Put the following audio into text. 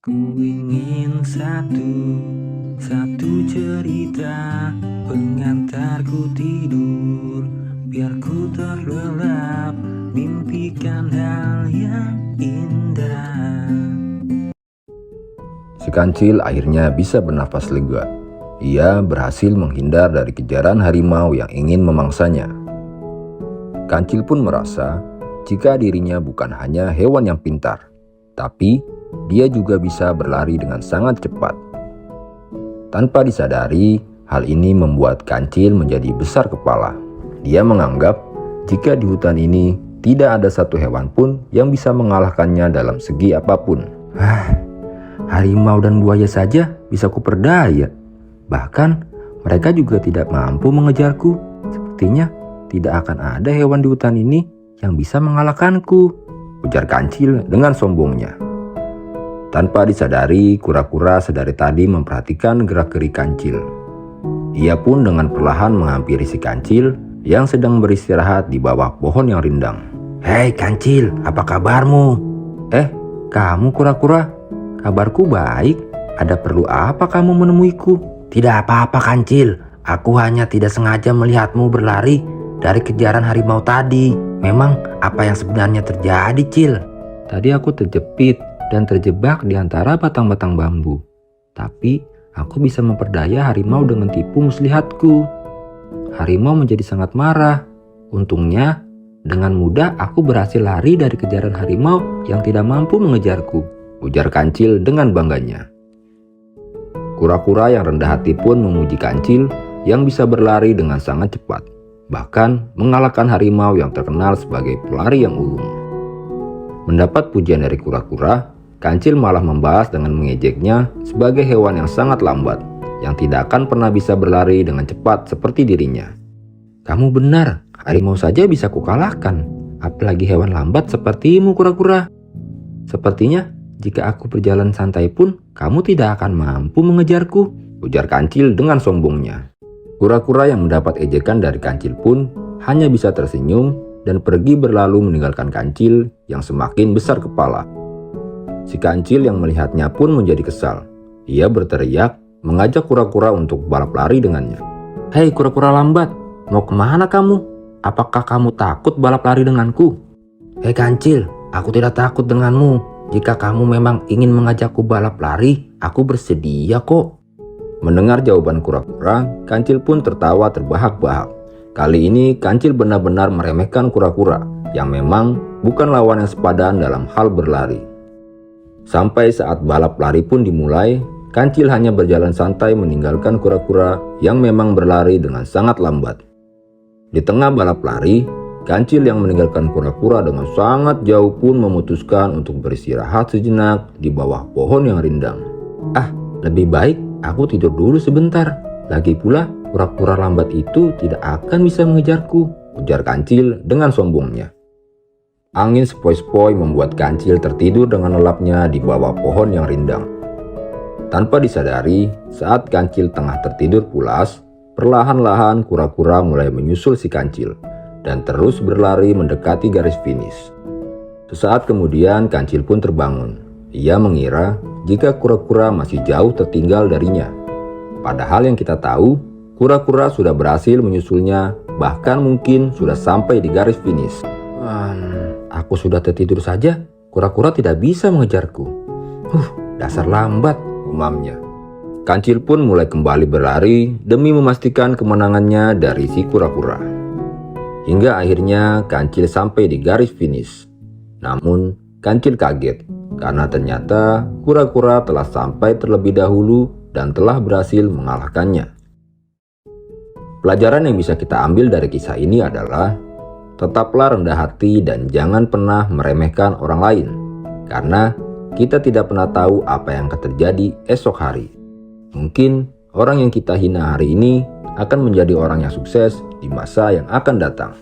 Ku ingin satu cerita pengantarku tidur, biar ku terlelap mimpikan hal yang indah. Si kancil akhirnya bisa bernafas lega. Ia berhasil menghindar dari kejaran harimau yang ingin memangsanya. Kancil pun merasa jika dirinya bukan hanya hewan yang pintar, tapi dia juga bisa berlari dengan sangat cepat. Tanpa disadari, hal ini membuat kancil menjadi besar kepala. Dia menganggap jika di hutan ini tidak ada satu hewan pun yang bisa mengalahkannya dalam segi apapun. Harimau dan buaya saja bisa kuperdaya. Bahkan mereka juga tidak mampu mengejarku. Sepertinya tidak akan ada hewan di hutan ini yang bisa mengalahkanku, ujar kancil dengan sombongnya. Tanpa disadari, kura-kura sedari tadi memperhatikan gerak-gerik kancil. Ia pun dengan perlahan menghampiri si kancil yang sedang beristirahat di bawah pohon yang rindang. "Hei kancil, apa kabarmu?" Kamu kura-kura? Kabarku baik. Ada perlu apa kamu menemuiku?" "Tidak apa-apa kancil, aku hanya tidak sengaja melihatmu berlari dari kejaran harimau tadi. Memang apa yang sebenarnya terjadi, Cil?" "Tadi aku terjepit dan terjebak di antara batang-batang bambu. Tapi aku bisa memperdaya harimau dengan tipu muslihatku. Harimau menjadi sangat marah. Untungnya dengan mudah aku berhasil lari dari kejaran harimau yang tidak mampu mengejarku," ujar kancil dengan bangganya. Kura-kura yang rendah hati pun memuji kancil yang bisa berlari dengan sangat cepat, bahkan mengalahkan harimau yang terkenal sebagai pelari yang ulung. Mendapat pujian dari kura-kura, kancil malah membahas dengan mengejeknya sebagai hewan yang sangat lambat, yang tidak akan pernah bisa berlari dengan cepat seperti dirinya. "Kamu benar, harimau saja bisa kukalahkan, apalagi hewan lambat sepertimu kura-kura. Sepertinya jika aku berjalan santai pun, kamu tidak akan mampu mengejarku," ujar kancil dengan sombongnya. Kura-kura yang mendapat ejekan dari kancil pun hanya bisa tersenyum dan pergi berlalu meninggalkan kancil yang semakin besar kepala. Si kancil yang melihatnya pun menjadi kesal. Ia berteriak mengajak kura-kura untuk balap lari dengannya. "Hei kura-kura lambat, mau kemana kamu? Apakah kamu takut balap lari denganku?" "Hei kancil, aku tidak takut denganmu. Jika kamu memang ingin mengajakku balap lari, aku bersedia kok." Mendengar jawaban kura-kura, kancil pun tertawa terbahak-bahak. Kali ini kancil benar-benar meremehkan kura-kura yang memang bukan lawan yang sepadan dalam hal berlari. Sampai saat balap lari pun dimulai, kancil hanya berjalan santai meninggalkan kura-kura yang memang berlari dengan sangat lambat. Di tengah balap lari, kancil yang meninggalkan kura-kura dengan sangat jauh pun memutuskan untuk beristirahat sejenak di bawah pohon yang rindang. Lebih baik aku tidur dulu sebentar. Lagi pula kura-kura lambat itu tidak akan bisa mengejarku," ujar kancil dengan sombongnya. Angin sepoi-sepoi membuat kancil tertidur dengan lelapnya di bawah pohon yang rindang. Tanpa disadari, saat kancil tengah tertidur pulas, perlahan-lahan kura-kura mulai menyusul si kancil dan terus berlari mendekati garis finish. Sesaat kemudian kancil pun terbangun. Ia mengira jika kura-kura masih jauh tertinggal darinya. Padahal yang kita tahu, kura-kura sudah berhasil menyusulnya, bahkan mungkin sudah sampai di garis finish. Aku sudah tertidur saja, kura-kura tidak bisa mengejarku. Dasar lambat, umamnya. Kancil pun mulai kembali berlari demi memastikan kemenangannya dari si kura-kura. Hingga akhirnya kancil sampai di garis finish. Namun kancil kaget karena ternyata kura-kura telah sampai terlebih dahulu dan telah berhasil mengalahkannya. Pelajaran yang bisa kita ambil dari kisah ini adalah tetaplah rendah hati dan jangan pernah meremehkan orang lain, karena kita tidak pernah tahu apa yang akan terjadi esok hari. Mungkin orang yang kita hina hari ini akan menjadi orang yang sukses di masa yang akan datang.